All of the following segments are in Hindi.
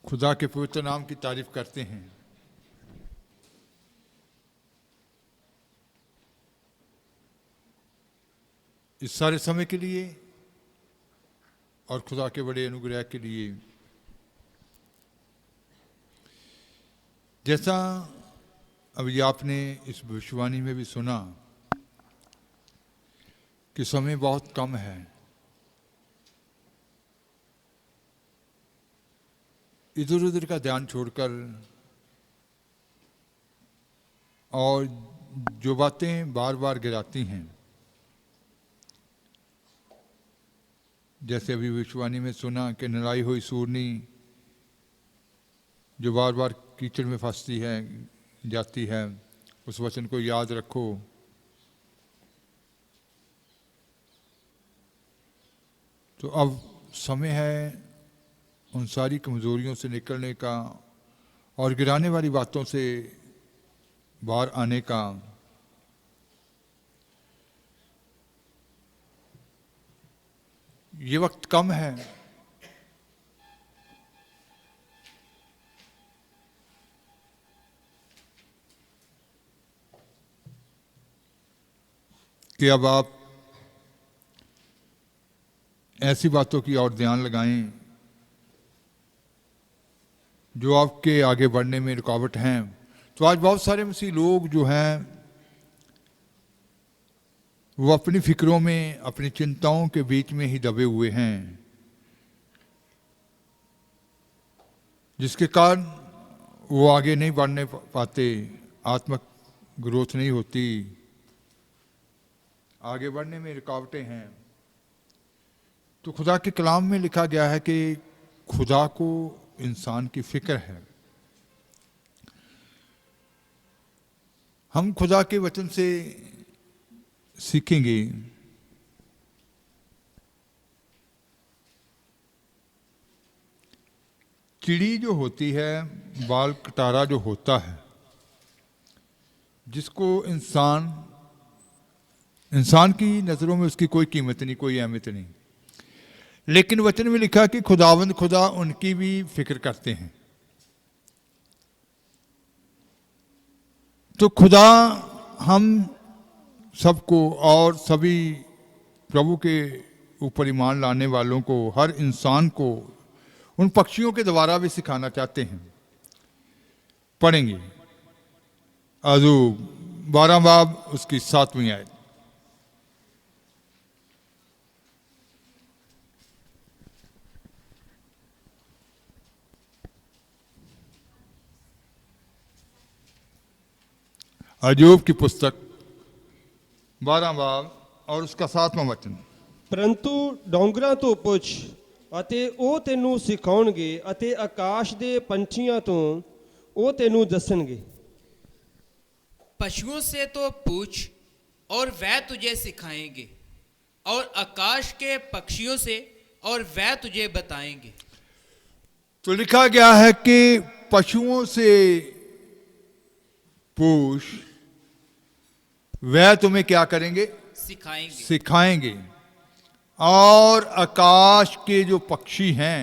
खुदा के पवित्र नाम की तारीफ करते हैं। इस सारे समय के लिए और खुदा के बड़े अनुग्रह के लिए। जैसा अभी आपने इस भविष्यवाणी में भी सुना कि समय बहुत कम है, इधर उधर का ध्यान छोड़कर और जो बातें बार बार गिराती हैं, जैसे अभी भविष्यवाणी में सुना कि नलाई हुई सूरनी जो बार बार कीचड़ में फंसती है जाती है, उस वचन को याद रखो। तो अब समय है उन सारी कमज़ोरियों से निकलने का और गिराने वाली बातों से बाहर आने का। ये वक्त कम है, कि अब आप ऐसी बातों की ओर ध्यान लगाएं जो आपके आगे बढ़ने में रुकावट हैं। तो आज बहुत सारे मसीह लोग जो हैं वो अपनी फिक्रों में, अपनी चिंताओं के बीच में ही दबे हुए हैं, जिसके कारण वो आगे नहीं बढ़ने पाते, आत्मिक ग्रोथ नहीं होती, आगे बढ़ने में रुकावटें हैं। तो खुदा के कलाम में लिखा गया है कि खुदा को इंसान की फिक्र है। हम खुदा के वचन से सीखेंगे चिड़ी जो होती है, बाल कटारा जो होता है, जिसको इंसान की नज़रों में उसकी कोई कीमत नहीं, कोई अहमियत नहीं, लेकिन वचन में लिखा कि खुदावंद खुदा उनकी भी फिक्र करते हैं। तो खुदा हम सबको और सभी प्रभु के ऊपर ईमान लाने वालों को, हर इंसान को उन पक्षियों के द्वारा भी सिखाना चाहते हैं। पढ़ेंगे अय्यूब 12 बाब उसकी 7वीं आयत। अय्यूब की पुस्तक 12 बाब और उसका 7वां वचन। परंतु डोंगरां तो पुछ ਅਤੇ ਉਹ ਤੈਨੂੰ ਸਿਖਾਉਣਗੇ ਅਤੇ ਆਕਾਸ਼ ਦੇ ਪੰਛੀਆਂ ਤੋਂ ਉਹ ਤੈਨੂੰ ਦੱਸਣਗੇ। पशुओं से तो पूछ और वह तुझे सिखाएंगे, और आकाश के पक्षियों से और वह तुझे बताएंगे। तो लिखा गया है कि पशुओं से पूछ, वह तुम्हें क्या करेंगे? सिखाएंगे। और आकाश के जो पक्षी हैं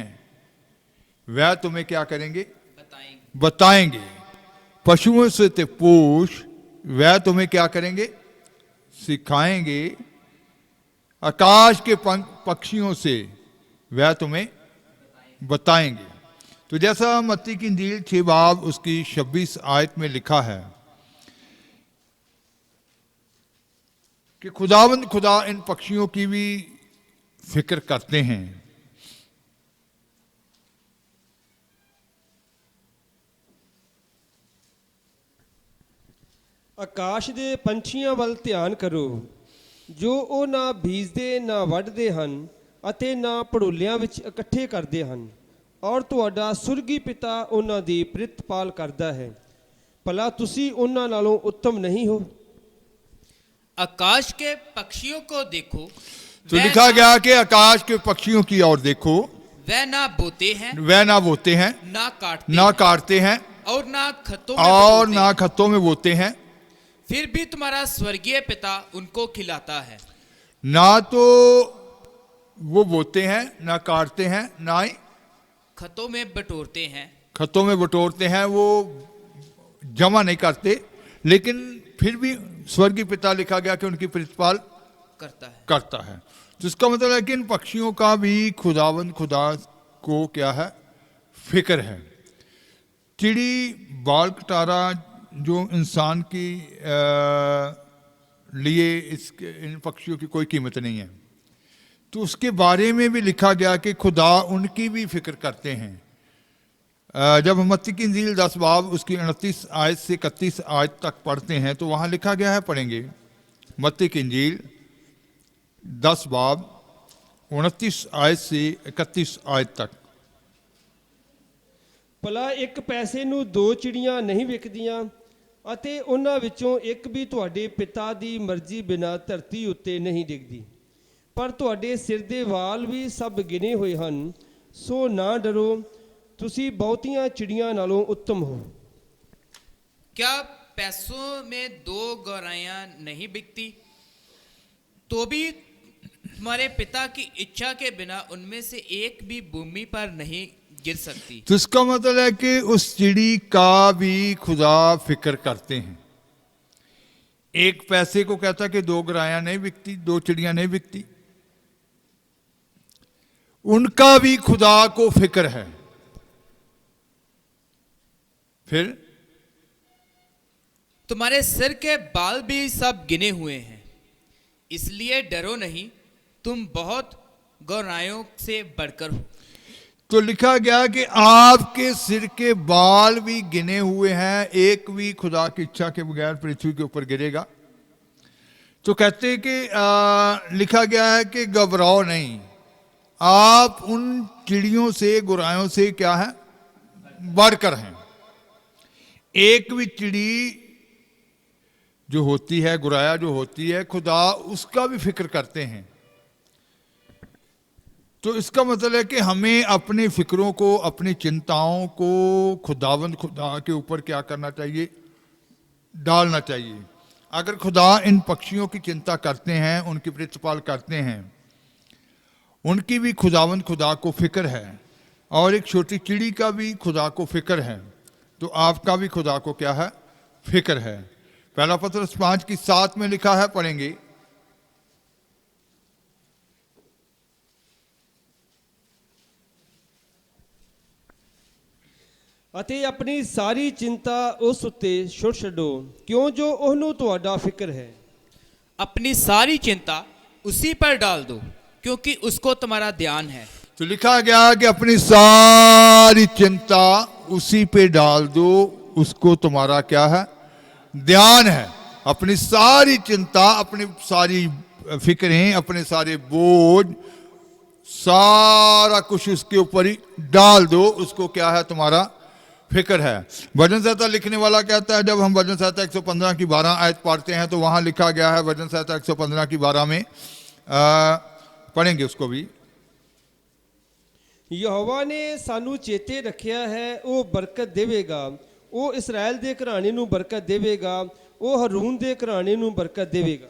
वह तुम्हें क्या करेंगे? बताएंगे। पशुओं से ते पूछ, वह तुम्हें क्या करेंगे? सिखाएंगे। आकाश के पक्षियों से वह तुम्हें बताएंगे। तो जैसा मत्ती की इंजील 6 बाब उसकी 26 आयत में लिखा है कि खुदावंद खुदा इन पक्षियों की भी फिक्र करते हैं। ਆਕਾਸ਼ ਦੇ ਪੰਛੀਆਂ ਵੱਲ ਧਿਆਨ ਕਰੋ, ਜੋ ਉਹ ਨਾ ਬੀਜਦੇ ਨਾ ਵੱਢਦੇ ਹਨ ਅਤੇ ਨਾ ਭੜੋਲਿਆਂ ਵਿੱਚ ਇਕੱਠੇ ਕਰਦੇ ਹਨ, ਔਰ ਤੁਹਾਡਾ ਸੁਰਗੀ ਪਿਤਾ ਉਹਨਾਂ ਦੀ ਪ੍ਰਿਤਪਾਲ ਕਰਦਾ ਹੈ। ਭਲਾ ਤੁਸੀਂ ਉਹਨਾਂ ਨਾਲੋਂ ਉੱਤਮ नहीं हो? आकाश के पक्षियों को देखो। तो लिखा गया कि आकाश के पक्षियों की ओर देखो, वह ना बोते हैं, ना काटते हैं और ना खत्तों में बोते हैं, फिर भी तुम्हारा स्वर्गीय पिता उनको खिलाता है। ना तो वो बोते हैं, ना काटते हैं, ना ही खतों में बटोरते हैं, खतों में बटोरते हैं, वो जमा नहीं करते, लेकिन फिर भी स्वर्गीय पिता लिखा गया कि उनकी प्रतिपाल करता है। तो इसका मतलब है कि इन पक्षियों का भी खुदावंद खुदा को क्या है, फिक्र है। चिड़ी, बाल कटारा जो इंसान की लिए इन पक्षियों की कोई कीमत नहीं है, तो उसके बारे में भी लिखा गया कि खुदा उनकी भी फिक्र करते हैं। जब हम मत्ती की इंजील 10 बाब उसकी 29 आयत से 31 आयत तक पढ़ते हैं तो वहाँ लिखा गया है, पढ़ेंगे मत्ती की इंजील 10 बाब 29 आयत से 31 आयत तक। ਭਲਾ ਇੱਕ ਪੈਸੇ ਨੂੰ 2 ਚਿੜੀਆਂ ਨਹੀਂ ਵਿਕਦੀਆਂ ਅਤੇ ਉਹਨਾਂ ਵਿੱਚੋਂ ਇੱਕ ਵੀ ਤੁਹਾਡੇ ਪਿਤਾ ਦੀ ਮਰਜ਼ੀ ਬਿਨਾਂ ਧਰਤੀ ਉੱਤੇ ਨਹੀਂ ਡਿੱਗਦੀ। ਪਰ ਤੁਹਾਡੇ ਸਿਰ ਦੇ ਵਾਲ ਵੀ ਸਭ ਗਿਣੇ ਹੋਏ ਹਨ, ਸੋ ਨਾ ਡਰੋ, ਤੁਸੀਂ ਬਹੁਤੀਆਂ ਚਿੜੀਆਂ ਨਾਲੋਂ ਉੱਤਮ ਹੋ। क्या पैसों में 2 गौराइयां नहीं बिकती, तो भी तुम्हारे पिता की इच्छा के बिना उनमें से एक भी भूमि पर नहीं गिर सकती। तो इसका मतलब है कि उस चिड़ी का भी खुदा फिक्र करते हैं। एक पैसे को कहता कि 2 गौराइयां नहीं बिकती, 2 चिड़ियां नहीं बिकती, उनका भी खुदा को फिक्र है। फिर तुम्हारे सिर के बाल भी सब गिने हुए हैं, इसलिए डरो नहीं, तुम बहुत गौराइयों से बढ़कर हो। तो लिखा गया कि आपके सिर के बाल भी गिने हुए हैं, एक भी खुदा की इच्छा के बगैर पृथ्वी के ऊपर गिरेगा। तो कहते हैं कि लिखा गया है कि घबराओ नहीं, आप उन चिड़ियों से, गौराइयों से क्या है, बढ़कर हैं। एक भी चिड़ी जो होती है, गुराया जो होती है, खुदा उसका भी फिक्र करते हैं। तो इसका मतलब है कि हमें अपने फिक्रों को, अपनी चिंताओं को खुदावंद खुदा के ऊपर क्या करना चाहिए, डालना चाहिए। अगर खुदा इन पक्षियों की चिंता करते हैं, उनकी प्रतिपाल करते हैं, उनकी भी खुदावंद खुदा को फिक्र है, और एक छोटी चिड़ी का भी खुदा को फिक्र है, तो आपका भी खुदा को क्या है, फिक्र है। पहला पत्रस 5:7 में लिखा है, पढ़ेंगे ਅਤੇ ਆਪਣੀ ਸਾਰੀ ਚਿੰਤਾ ਉਸ ਉੱਤੇ ਛੁੱਟ ਛੱਡੋ, ਕਿਉਂ ਜੋ ਉਹਨੂੰ ਤੁਹਾਡਾ ਫਿਕਰ ਹੈ। अपनी सारी चिंता उसी पर डाल दो, क्योंकि उसको तुम्हारा ध्यान है। तो लिखा गया कि अपनी सारी चिंता उसी पे डाल दो, उसको तुम्हारा क्या है, ध्यान है। अपनी सारी चिंता, अपनी सारी फिक्रें, अपने सारे बोझ, सारा कुछ उसके ऊपर ही डाल दो, उसको क्या है, तुम्हारा फिक्र है। भजन संहिता लिखने वाला कहता है, जब हम भजन संहिता 115 की 12 आयत पढ़ते हैं तो वहां लिखा गया है, भजन संहिता 115 की 12 में पढ़ेंगे उसको भी। ਯਹੋਵਾ ਨੇ ਸਾਨੂੰ ਚੇਤੇ ਰੱਖਿਆ ਹੈ, ਉਹ ਬਰਕਤ ਦੇਵੇਗਾ, ਉਹ ਇਸਰਾਇਲ ਦੇ ਘਰਾਣੇ ਨੂੰ ਬਰਕਤ ਦੇਵੇਗਾ, ਉਹ ਹਰੂਨ ਦੇ ਘਰਾਣੇ ਨੂੰ ਬਰਕਤ ਦੇਵੇਗਾ।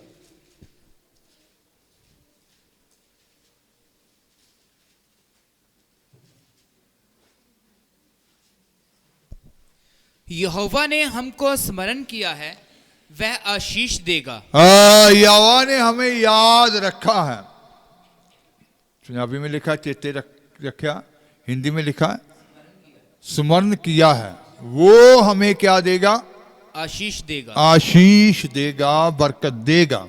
यहोवा ने हमको स्मरण किया है, वह आशीष देगा। यहोवा ने हमें याद रखा है। पंजाबी में लिखा चेते रखा, हिंदी में लिखा स्मरण किया है। वो हमें क्या देगा, आशीष देगा, आशीष देगा, बरकत देगा।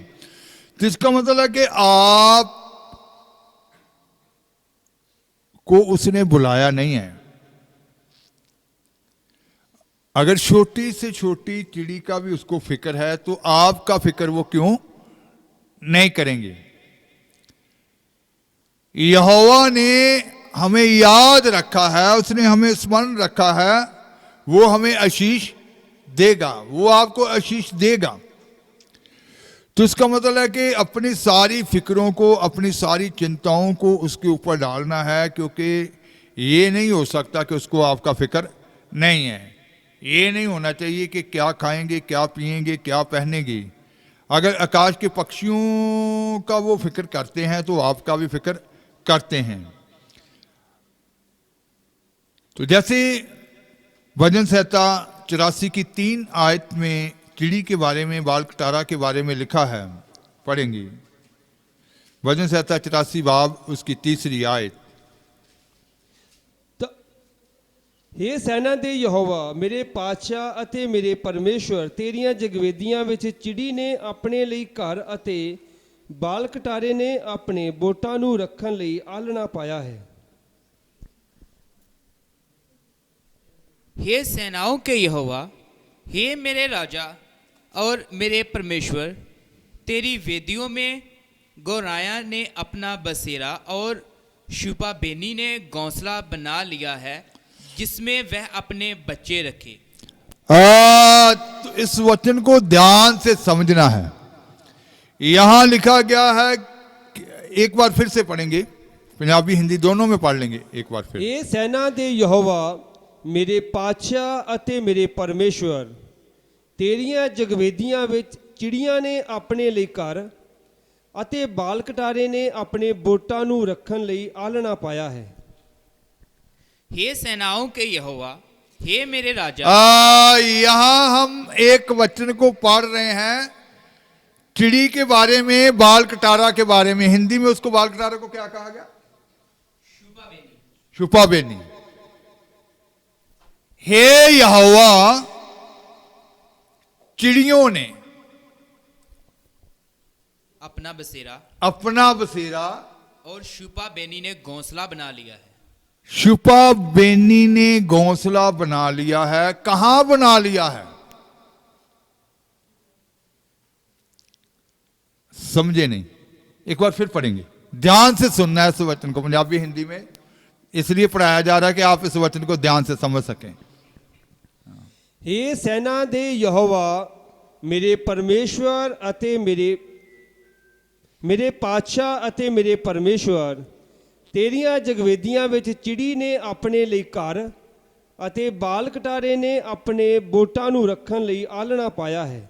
तो इसका मतलब है कि आप को उसने बुलाया नहीं है। अगर छोटी से छोटी चिड़ी का भी उसको फिक्र है, तो आपका फिक्र वो क्यों नहीं करेंगे। यहोवा ने हमें याद रखा है, उसने हमें स्मरण रखा है, वो हमें आशीष देगा, वो आपको आशीष देगा। तो इसका मतलब है कि अपनी सारी फिक्रों को, अपनी सारी चिंताओं को उसके ऊपर डालना है, क्योंकि ये नहीं हो सकता कि उसको आपका फिक्र नहीं है। ये नहीं होना चाहिए कि क्या खाएंगे, क्या पिएंगे, क्या पहनेंगे। अगर आकाश के पक्षियों का वो फिक्र करते हैं तो आपका भी फिक्र करते हैं। तो जैसे भजन संहिता 84 की 3 आयत में चिड़ी के बारे में, बाल कटारा के बारे में लिखा है, पढ़ेंगे। भजन संहिता 84 बाब उसकी 3 आयत। हे सेना दे यहोवा मेरे पातशाह ਅਤੇ ਮੇਰੇ ਪਰਮੇਸ਼ਵਰ, ਤੇਰੀਆਂ ਜਗਵੇਦੀਆਂ ਵਿੱਚ ਚਿੜੀ ਨੇ ਆਪਣੇ ਲਈ ਘਰ ਅਤੇ ਬਾਲ ਕਟਾਰੇ ਨੇ ਆਪਣੇ ਬੋਟਾਂ ਨੂੰ ਰੱਖਣ ਲਈ ਆਲਣਾ ਪਾਇਆ ਹੈ। हे सेनाओं के यहोवा, हे मेरे राजा और मेरे परमेश्वर, तेरी वेदियों में गौराया ने अपना बसेरा और शुपा बेनी ने घोंसला बना लिया है, जिसमें वह अपने बच्चे रखे। तो इस वचन को ध्यान से समझना है। यहां लिखा गया है, एक बार फिर से पढ़ेंगे, पंजाबी हिंदी दोनों में पढ़ लेंगे एक बार फिर। ਇਹ ਸੈਨਾ ਦੇ ਯਹੋਵਾ ਮੇਰੇ ਪਾਤਸ਼ਾਹ ਅਤੇ ਮੇਰੇ ਪਰਮੇਸ਼ਵਰ, ਤੇਰੀਆਂ ਜਗਵੇਦੀਆਂ ਵਿੱਚ ਚਿੜੀਆਂ ਨੇ ਆਪਣੇ ਲਈ ਘਰ ਅਤੇ ਬਾਲ ਕਟਾਰੇ ਨੇ ਆਪਣੇ ਬੋਟਾਂ ਨੂੰ ਰੱਖਣ ਲਈ ਆਲਣਾ ਪਾਇਆ ਹੈ। हे सेनाओं के यहोवा, हे मेरे राजा। यहां हम एक वचन को पढ़ रहे हैं, चिड़ी के बारे में, बाल कटारा के बारे में। हिंदी में उसको बाल कटारा को क्या कहा गया? शुपा बेनी। शुपा बेनी। हे यहोवा, चिड़ियों ने अपना बसेरा और शुपा बेनी ने घोंसला बना लिया है। शुपा बेनी ने घोंसला बना लिया है। कहां बना लिया है? समझे नहीं, एक बार फिर पढ़ेंगे। ध्यान से सुनना है इस वचन को, पंजाबी हिंदी में इसलिए पढ़ाया जा रहा है कि आप इस वचन को ध्यान से समझ सकें। हे सेना दे यहोवा मेरे परमेश्वर ਅਤੇ ਮੇਰੇ ਪਾਤਸ਼ਾਹ ਅਤੇ ਮੇਰੇ ਪਰਮੇਸ਼ਵਰ, ਤੇਰੀਆਂ ਜਗਵੇਦੀਆਂ ਵਿੱਚ ਚਿੜੀ ਨੇ ਆਪਣੇ ਲਈ ਘਰ ਅਤੇ ਬਾਲ ਕਟਾਰੇ ਨੇ ਆਪਣੇ ਬੋਟਾਂ ਨੂੰ ਰੱਖਣ ਲਈ ਆਲਣਾ ਪਾਇਆ ਹੈ।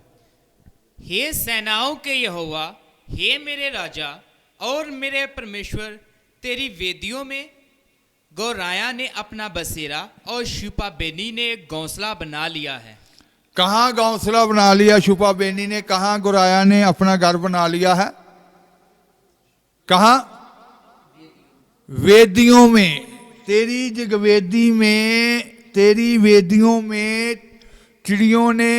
हे सेनाओं के यहोवा, हे मेरे राजा और मेरे परमेश्वर, तेरी वेदियों में गौराया ने अपना बसेरा और शुपा बेनी ने घोंसला बना लिया है। कहां घोंसला बना लिया शुपा बेनी ने? कहां गौराया ने अपना घर बना लिया है? कहां? वेदियों में। तेरी जगवेदी में, तेरी वेदियों में चिड़ियों ने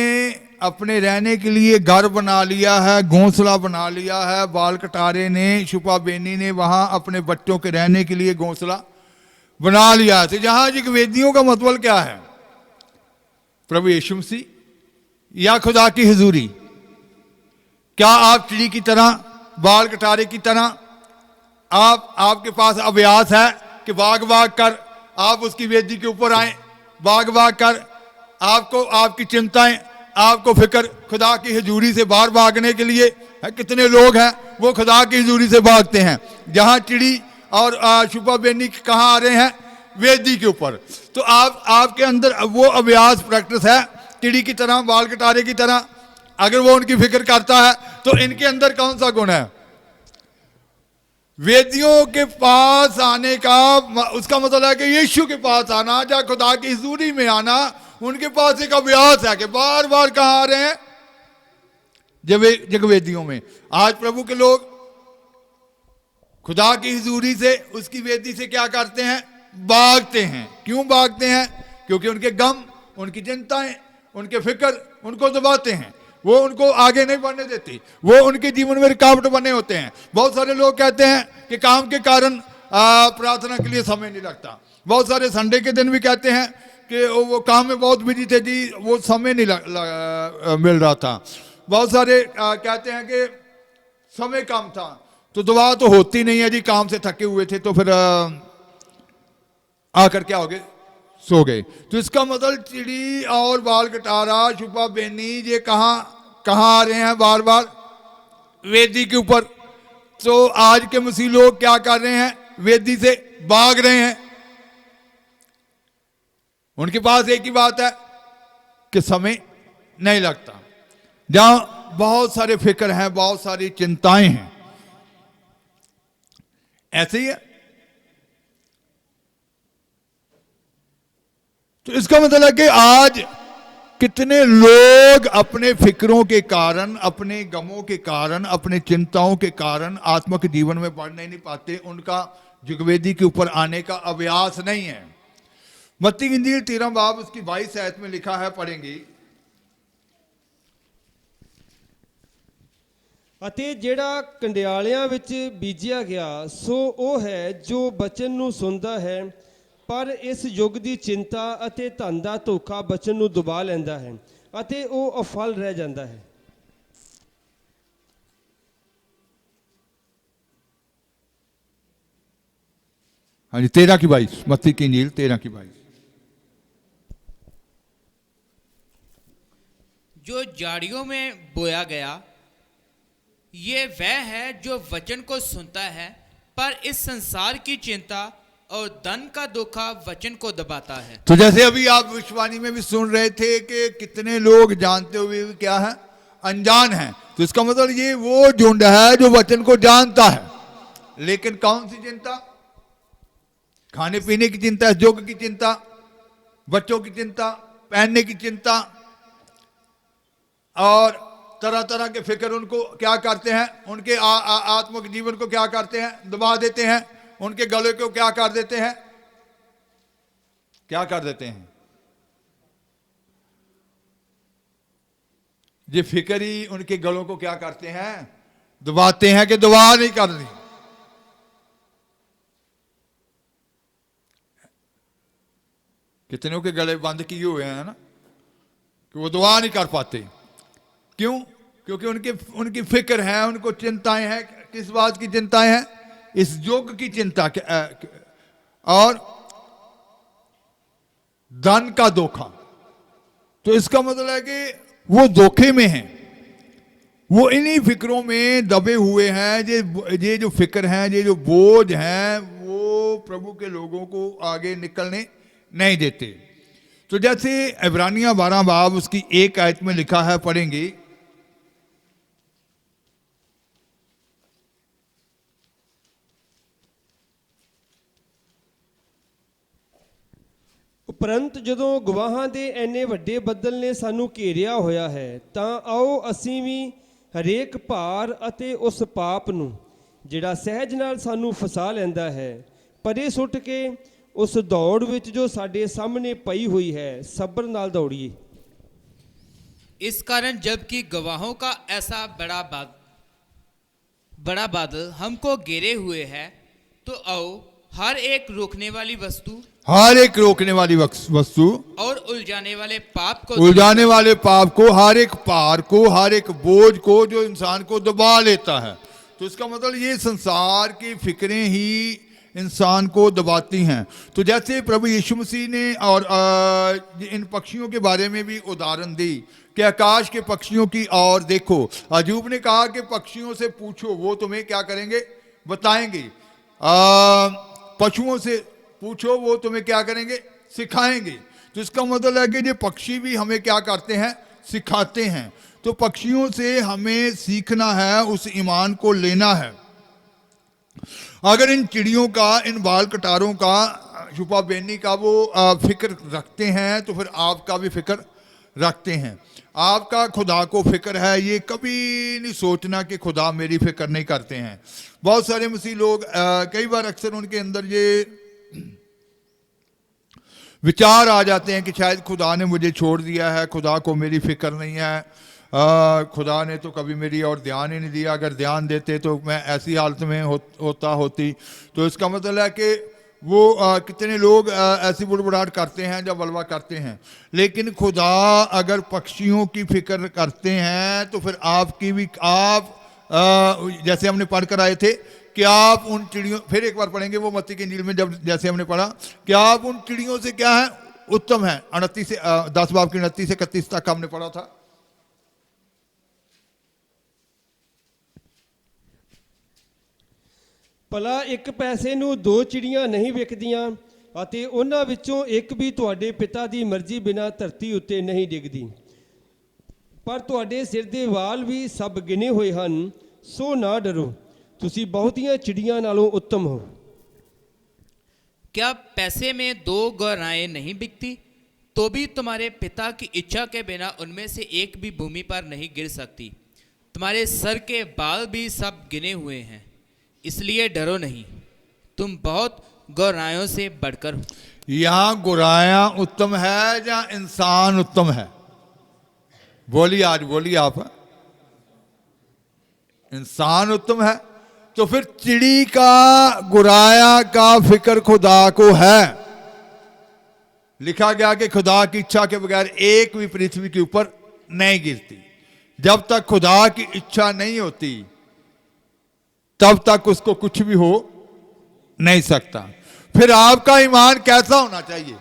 अपने रहने के लिए घर बना लिया है, घोंसला बना लिया है। बाल कटारे ने, शुपा बेनी ने वहां अपने बच्चों के रहने के लिए घोंसला बना लिया है। तो जहां जगवेदियों का मतलब क्या है? प्रभु यीशु मसीह या खुदा की हुजूरी। क्या आप चिड़ी की तरह, बाल कटारे की तरह आपके पास अभ्यास है कि भाग भाग कर आप उसकी वेदी के ऊपर आए, भाग भाग कर आपको, आपकी चिंताएं, आपको फिक्र खुदा की हुजूरी से बाहर भागने के लिए है? कितने लोग हैं वो खुदा की हुजूरी से भागते हैं। जहां चिड़ी और शुपा बेनी कहां आ रहे हैं? वेदी के ऊपर। तो आपके अंदर वो अभ्यास प्रैक्टिस है चिड़ी की तरह, बाल कटारे की तरह। अगर वो उनकी फिक्र करता है तो इनके अंदर कौन सा गुण है? वेदियों के पास आने का उसका मतलब है कि यीशु के पास आना, या खुदा की हुजूरी में आना। उनके पास एक अभ्यास है कि बार बार कहां आ रहे हैं? जगवेदियों में। आज प्रभु के लोग खुदा की हुजूरी से, उसकी वेदी से क्या करते हैं? भागते हैं। क्यों भागते हैं? क्योंकि उनके गम, उनकी चिंताएं, उनके फिक्र उनको दबाते हैं, वो उनको आगे नहीं बढ़ने देती, वो उनके जीवन में रुकावट बने होते हैं। बहुत सारे लोग कहते हैं कि काम के कारण प्रार्थना के लिए समय नहीं लगता। बहुत सारे संडे के दिन भी कहते हैं कि वो काम में बहुत बिजी थे जी, वो समय नहीं मिल रहा था। बहुत सारे कहते हैं कि समय कम था। तो दुआ तो होती नहीं है जी, काम से थके हुए थे तो फिर आकर क्या हो गए? सो गए। तो इसका मतलब चिड़ी और बाल कटारा, शुपा बेनी, ये कहां आ रहे हैं? बार बार वेदी के ऊपर। तो आज के मसीह लोग क्या कर रहे हैं? वेदी से भाग रहे हैं। उनके पास एक ही बात है कि समय नहीं लगता। जहां बहुत सारे फिक्र हैं, बहुत सारी चिंताएं हैं। ऐसे ही है। तो इसका मतलब है कि आज कितने लोग अपने फिक्रों के कारण, अपने गमों के कारण, अपने चिंताओं के कारण आत्मिक जीवन में बढ़ नहीं पाते, उनका जुगवेदी के ऊपर आने का अभ्यास नहीं है। मत्ती की इंजील 13 बाब उसकी 22 आयत में लिखा है, पढ़ेंगे। ਅਤੇ ਜਿਹੜਾ ਕੰਡਿਆਲਿਆਂ ਵਿੱਚ ਬੀਜਿਆ ਗਿਆ ਸੋ ਉਹ ਹੈ ਜੋ ਬਚਨ ਨੂੰ ਸੁਣਦਾ ਹੈ, ਪਰ ਇਸ ਯੁੱਗ ਦੀ ਚਿੰਤਾ ਅਤੇ ਧਨ ਦਾ ਧੋਖਾ ਬਚਨ ਨੂੰ ਦਬਾ ਲੈਂਦਾ ਹੈ ਅਤੇ ਉਹ ਅਫਲ ਰਹਿ ਜਾਂਦਾ ਹੈ। हाँ जी, 13 की 22, मत्ती की इंजील 13 की 22। जो झाड़ियों में बोया गया ये वह है जो वचन को सुनता है, पर इस संसार की चिंता और धन का धोखा वचन को दबाता है। तो जैसे अभी आप विश्वानी में भी सुन रहे थे कि कितने लोग जानते हुए भी क्या है, अनजान हैं। तो इसका मतलब ये वो झुंड है जो वचन को जानता है, लेकिन कौन सी चिंता? खाने पीने की चिंता, योग की चिंता, बच्चों की चिंता, पहनने की चिंता और तरह तरह के फिक्र उनको क्या करते हैं, उनके आत्मिक जीवन को क्या करते हैं, दबा देते हैं। उनके गले को क्या कर देते हैं, क्या कर देते हैं? ये फिक्र ही उनके गलों को क्या करते हैं, दबाते हैं कि दबा नहीं करनी। कितनों के गले बंद किए हुए हैं ना, कि वो दुआ नहीं कर पाते। क्यों? क्योंकि उनकी फिक्र है, उनको चिंताएं हैं। किस बात की चिंताएं हैं? इस योग की चिंता और धन का धोखा। तो इसका मतलब है कि वो धोखे में हैं, वो इन्हीं फिक्रों में दबे हुए हैं। ये जो फिक्र हैं, ये जो बोझ हैं, वो प्रभु के लोगों को आगे निकलने नहीं देते। तो जैसे इब्रानियां 12 बाब उसकी 1 आयत में लिखा है, पढ़ेंगे। ਉਪਰੰਤ ਜਦੋਂ ਗਵਾਹਾਂ ਦੇ ਐਨੇ ਵੱਡੇ ਬੱਦਲ ਨੇ ਸਾਨੂੰ ਘੇਰਿਆ ਹੋਇਆ ਹੈ, ਤਾਂ ਆਓ ਅਸੀਂ ਵੀ ਹਰੇਕ ਭਾਰ ਅਤੇ ਉਸ ਪਾਪ ਨੂੰ ਜਿਹੜਾ ਸਹਿਜ ਨਾਲ ਸਾਨੂੰ ਫਸਾ ਲੈਂਦਾ ਹੈ, ਪਰੇ ਸੁੱਟ ਕੇ ਉਸ ਦੌੜ ਵਿੱਚ ਜੋ ਸਾਡੇ ਸਾਹਮਣੇ ਪਈ ਹੋਈ ਹੈ ਸਬਰ ਨਾਲ ਦੌੜੀਏ। इस कारण जबकि गवाहों का ऐसा बड़ा बादल हमको घेरे हुए है, तो आओ हर एक रोकने वाली वस्तु और उलझाने वाले पाप को, हर एक पार को, हर एक बोझ को जो इंसान को दबा लेता है। तो इसका मतलब ये संसार की फिक्रें ही इंसान को दबाती हैं। तो जैसे प्रभु यीशु मसीह ने और इन पक्षियों के बारे में भी उदाहरण दी कि आकाश के पक्षियों की और देखो। अजूब ने कहा कि पक्षियों से पूछो, वो तुम्हें क्या करेंगे, बताएंगे। पशुओं से पूछो, वो तुम्हें क्या करेंगे, सिखाएंगे। तो इसका मतलब है कि ये पक्षी भी हमें क्या करते हैं, सिखाते हैं। तो पक्षियों से हमें सीखना है, उस ईमान को लेना है। अगर इन चिड़ियों का, इन बाल कटारों का, छुपा बेनी का वो फिक्र रखते हैं, तो फिर आपका भी फिक्र रखते हैं। आपका खुदा को फिक्र है, ये कभी नहीं सोचना कि खुदा मेरी फिक्र नहीं करते हैं। बहुत सारे मसीह लोग कई बार अक्सर उनके अंदर ये विचार आ जाते हैं कि शायद खुदा ने मुझे छोड़ दिया है, खुदा को मेरी फिक्र नहीं है, खुदा ने तो कभी मेरी और ध्यान ही नहीं दिया, अगर ध्यान देते तो मैं ऐसी हालत में होती। तो इसका मतलब है कि वो कितने लोग ऐसी बुड़बुड़ाहट करते हैं जब बलवा करते हैं। लेकिन खुदा अगर पक्षियों की फिक्र करते हैं तो फिर आपकी भी, आप जैसे हमने पढ़ कर आए थे कि आप उन चिड़ियों, फिर एक बार पढ़ेंगे वो मत्ती की इंजील में, जब जैसे हमने पढ़ा कि आप उन चिड़ियों से क्या है, उत्तम है। 29 से 10 बाब की 29 से 31 तक हमने पढ़ा था। ਭਲਾ ਇੱਕ ਪੈਸੇ ਨੂੰ 2 ਚਿੜੀਆਂ ਨਹੀਂ ਵਿਕਦੀਆਂ ਅਤੇ ਉਹਨਾਂ ਵਿੱਚੋਂ ਇੱਕ ਵੀ ਤੁਹਾਡੇ ਪਿਤਾ ਦੀ ਮਰਜ਼ੀ ਬਿਨਾਂ ਧਰਤੀ ਉੱਤੇ ਨਹੀਂ ਡਿੱਗਦੀ। ਪਰ ਤੁਹਾਡੇ ਸਿਰ ਦੇ ਵਾਲ ਵੀ ਸਭ ਗਿਣੇ ਹੋਏ ਹਨ, ਸੋ ਨਾ ਡਰੋ, ਤੁਸੀਂ ਬਹੁਤੀਆਂ ਚਿੜੀਆਂ ਨਾਲੋਂ उत्तम हो। क्या पैसे में 2 गौराएं नहीं बिकती? तो भी तुम्हारे पिता की इच्छा के बिना उनमें से एक भी भूमि पर नहीं गिर सकती। तुम्हारे सर के बाल भी सब गिने हुए हैं, इसलिए डरो नहीं, तुम बहुत गौरायों से बढ़कर हो। यहां गौराया उत्तम है या इंसान उत्तम है? बोलिए, आज बोलिए आप। इंसान उत्तम है। तो फिर चिड़ी का, गुराया का फिक्र खुदा को है। लिखा गया कि खुदा की इच्छा के बगैर एक भी पृथ्वी के ऊपर नहीं गिरती। जब तक खुदा की इच्छा नहीं होती तब तक उसको कुछ भी हो नहीं सकता। फिर आपका ईमान कैसा होना चाहिए?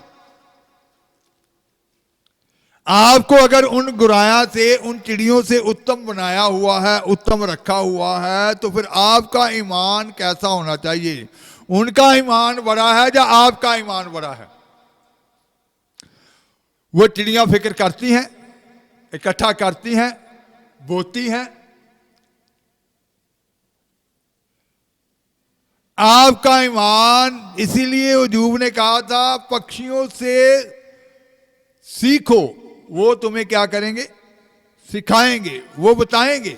आपको अगर उन गुराया से, उन चिड़ियों से उत्तम बनाया हुआ है, उत्तम रखा हुआ है, तो फिर आपका ईमान कैसा होना चाहिए? उनका ईमान बड़ा है या आपका ईमान बड़ा है? वो चिड़ियां फिक्र करती हैं, इकट्ठा करती हैं, बोती हैं। आपका ईमान, इसीलिए अय्यूब ने कहा था पक्षियों से सीखो, वो तुम्हें क्या करेंगे? सिखाएंगे, वो बताएंगे,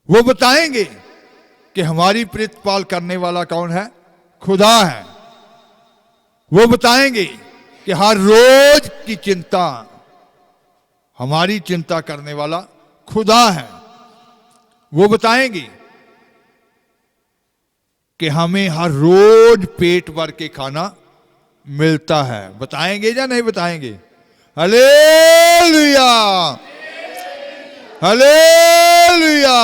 वो बताएंगे कि हमारी प्रतिपाल करने वाला कौन है? खुदा है। वो बताएंगे कि हर रोज की चिंता, हमारी चिंता करने वाला खुदा है। वो बताएंगे कि हमें हर रोज पेट भर के खाना मिलता है। बताएंगे या नहीं बताएंगे? Hallelujah, hallelujah.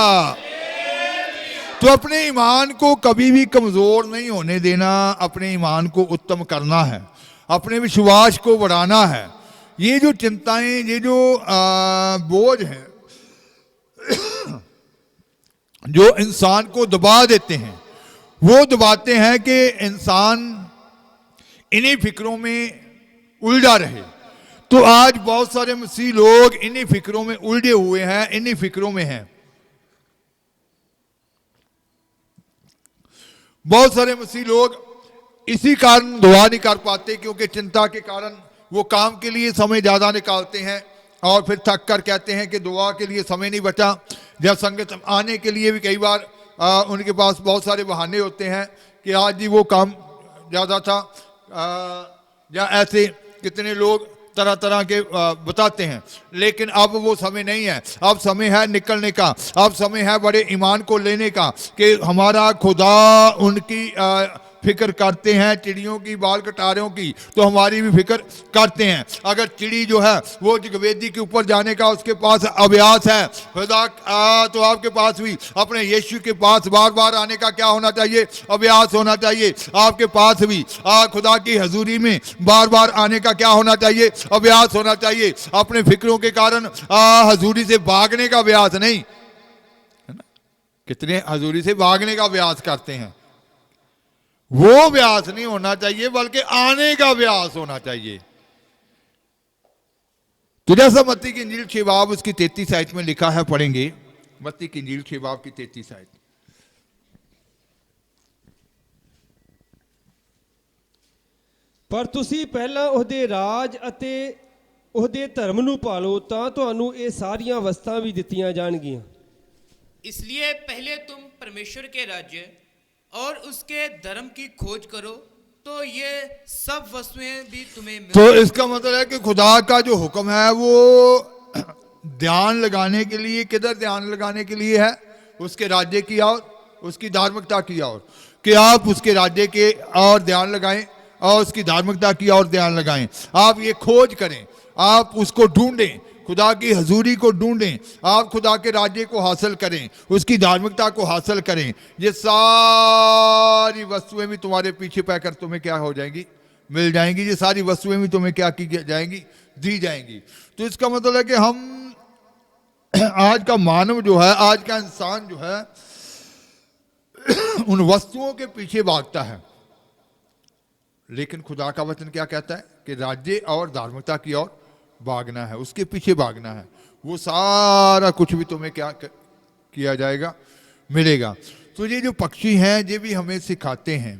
तो अपने ईमान को कभी भी कमजोर नहीं होने देना, अपने ईमान को उत्तम करना है, अपने विश्वास को बढ़ाना है। ये जो चिंताएं, ये जो बोझ हैं जो इंसान को दबा देते हैं, वो दबाते हैं कि इंसान इन्हीं फिक्रों में उलझा रहे। तो आज बहुत सारे मसीह लोग इन्हीं फिक्रों में उलझे हुए हैं, इन्हीं फिक्रों में हैं। बहुत सारे मसीह लोग इसी कारण दुआ नहीं कर पाते, क्योंकि चिंता के कारण वो काम के लिए समय ज्यादा निकालते हैं और फिर थक कर कहते हैं कि दुआ के लिए समय नहीं बचा। जब संगत आने के लिए भी कई बार उनके पास बहुत सारे बहाने होते हैं कि आज ही वो काम ज्यादा था, या ऐसे कितने लोग तरह तरह के बताते हैं। लेकिन अब वो समय नहीं है, अब समय है निकलने का, अब समय है बड़े ईमान को लेने का कि हमारा खुदा उनकी फिक्र करते हैं, चिड़ियों की, बाल कटारों की, तो हमारी भी फिक्र करते हैं। अगर चिड़ी जो है वो वेदी के ऊपर जाने का उसके पास अभ्यास है, खुदा तो आपके पास भी अपने यीशु के पास बार बार आने का क्या होना चाहिए? अभ्यास होना चाहिए। आपके पास भी खुदा की हजूरी में बार बार आने का क्या होना चाहिए? अभ्यास होना चाहिए। अपने फिक्रों के कारण हजूरी से भागने का अभ्यास नहीं, है ना? कितने हजूरी से भागने का अभ्यास करते हैं। वो अभ्यास नहीं होना चाहिए, बल्कि आने का अभ्यास होना चाहिए। तो जैसा मत्ती की इंजील 6 बाब उसकी 33 आयत में लिखा है, पढ़ेंगे मत्ती की इंजील 6 बाब की 33 आयत। ਪਰ ਤੁਸੀਂ ਪਹਿਲਾਂ ਉਹਦੇ ਰਾਜ ਅਤੇ ਉਹਦੇ ਧਰਮ ਨੂੰ ਪਾਲੋ, ਤਾਂ ਤੁਹਾਨੂੰ ਇਹ ਸਾਰੀਆਂ ਵਸਤਾਂ ਵੀ ਦਿੱਤੀਆਂ ਜਾਣਗੀਆਂ। इसलिए पहले तुम परमेश्वर के राज्य और उसके धर्म की खोज करो, तो ये सब वस्तुएं भी तुम्हें मिल। तो इसका मतलब है कि खुदा का जो हुक्म है वो ध्यान लगाने के लिए, किधर ध्यान लगाने के लिए है? उसके राज्य की और उसकी धार्मिकता की ओर, कि आप उसके राज्य के और ध्यान लगाएं और उसकी धार्मिकता की ओर ध्यान लगाएं। आप ये खोज करें, आप उसको ढूंढें, खुदा की हजूरी को ढूंढें, आप खुदा के राज्य को हासिल करें, उसकी धार्मिकता को हासिल करें। ये सारी वस्तुएं भी तुम्हारे पीछे पैकर तुम्हें क्या हो जाएंगी? मिल जाएंगी। ये सारी वस्तुएं भी तुम्हें क्या की जाएंगी? दी जाएंगी। तो इसका मतलब है कि हम आज का मानव जो है, आज का इंसान जो है उन वस्तुओं के पीछे भागता है। लेकिन खुदा का वचन क्या कहता है? कि राज्य और धार्मिकता की ओर भागना है, उसके पीछे भागना है। वो सारा कुछ भी तुम्हें क्या किया जाएगा? मिलेगा। तो ये जो पक्षी हैं ये भी हमें सिखाते हैं।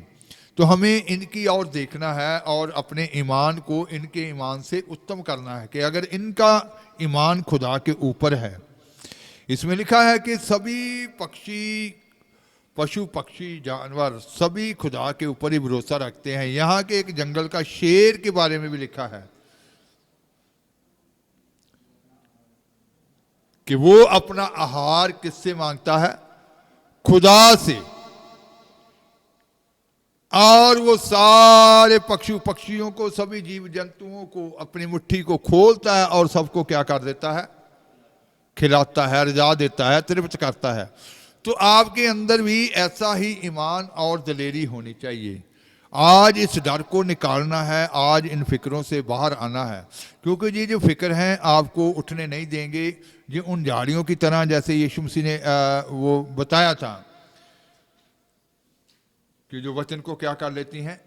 तो हमें इनकी ओर देखना है और अपने ईमान को इनके ईमान से उत्तम करना है कि अगर इनका ईमान खुदा के ऊपर है। इसमें लिखा है कि सभी पक्षी, पशु पक्षी, जानवर सभी खुदा के ऊपर ही भरोसा रखते हैं। यहाँ के एक जंगल का शेर के बारे में भी लिखा है कि वो अपना आहार किससे मांगता है? खुदा से। और वो सारे पक्षियों को, सभी जीव जंतुओं को अपनी मुट्ठी को खोलता है और सबको क्या कर देता है? खिलाता है, रजा देता है, तृप्त करता है। तो आपके अंदर भी ऐसा ही ईमान और दिलेरी होनी चाहिए। आज इस डर को निकालना है, आज इन फिक्रों से बाहर आना है, क्योंकि ये जो फिक्र हैं आपको उठने नहीं देंगे। ये उन झाड़ियों की तरह, जैसे यीशु मसीह ने वो बताया था कि जो वचन को क्या कर लेती हैं?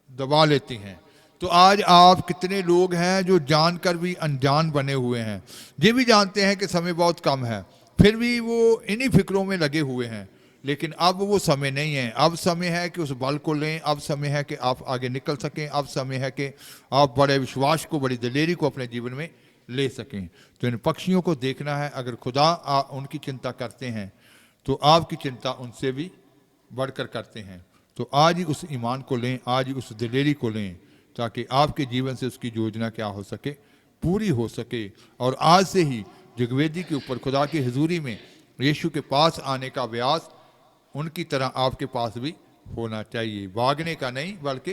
दबा लेती हैं। तो आज आप कितने लोग हैं जो जानकर भी अनजान बने हुए हैं, ये भी जानते हैं कि समय बहुत कम है, फिर भी वो इन्हीं फिक्रों में लगे हुए हैं। लेकिन अब वो समय नहीं है। अब समय है कि उस बल को लें, अब समय है कि आप आगे निकल सकें, अब समय है कि आप बड़े विश्वास को, बड़ी दिलेरी को अपने जीवन में ले सकें। तो इन पक्षियों को देखना है। अगर खुदा उनकी चिंता करते हैं तो आपकी चिंता उनसे भी बढ़कर करते हैं। तो आज ही उस ईमान को लें, आज ही उस दिलेरी को लें, ताकि आपके जीवन से उसकी योजना क्या हो सके? पूरी हो सके। और आज से ही जगवेदी के ऊपर खुदा की हुजूरी में यीशु के पास आने का अभ्यास उनकी तरह आपके पास भी होना चाहिए। भागने का नहीं, बल्कि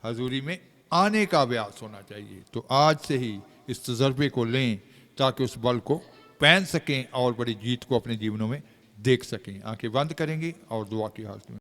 हुजूरी में आने का अभ्यास होना चाहिए। तो आज से ही इस तजर्बे को लें ताकि उस बल को पहन सकें और बड़ी जीत को अपने जीवनों में देख सकें। आंखें बंद करेंगे और दुआ की हालत में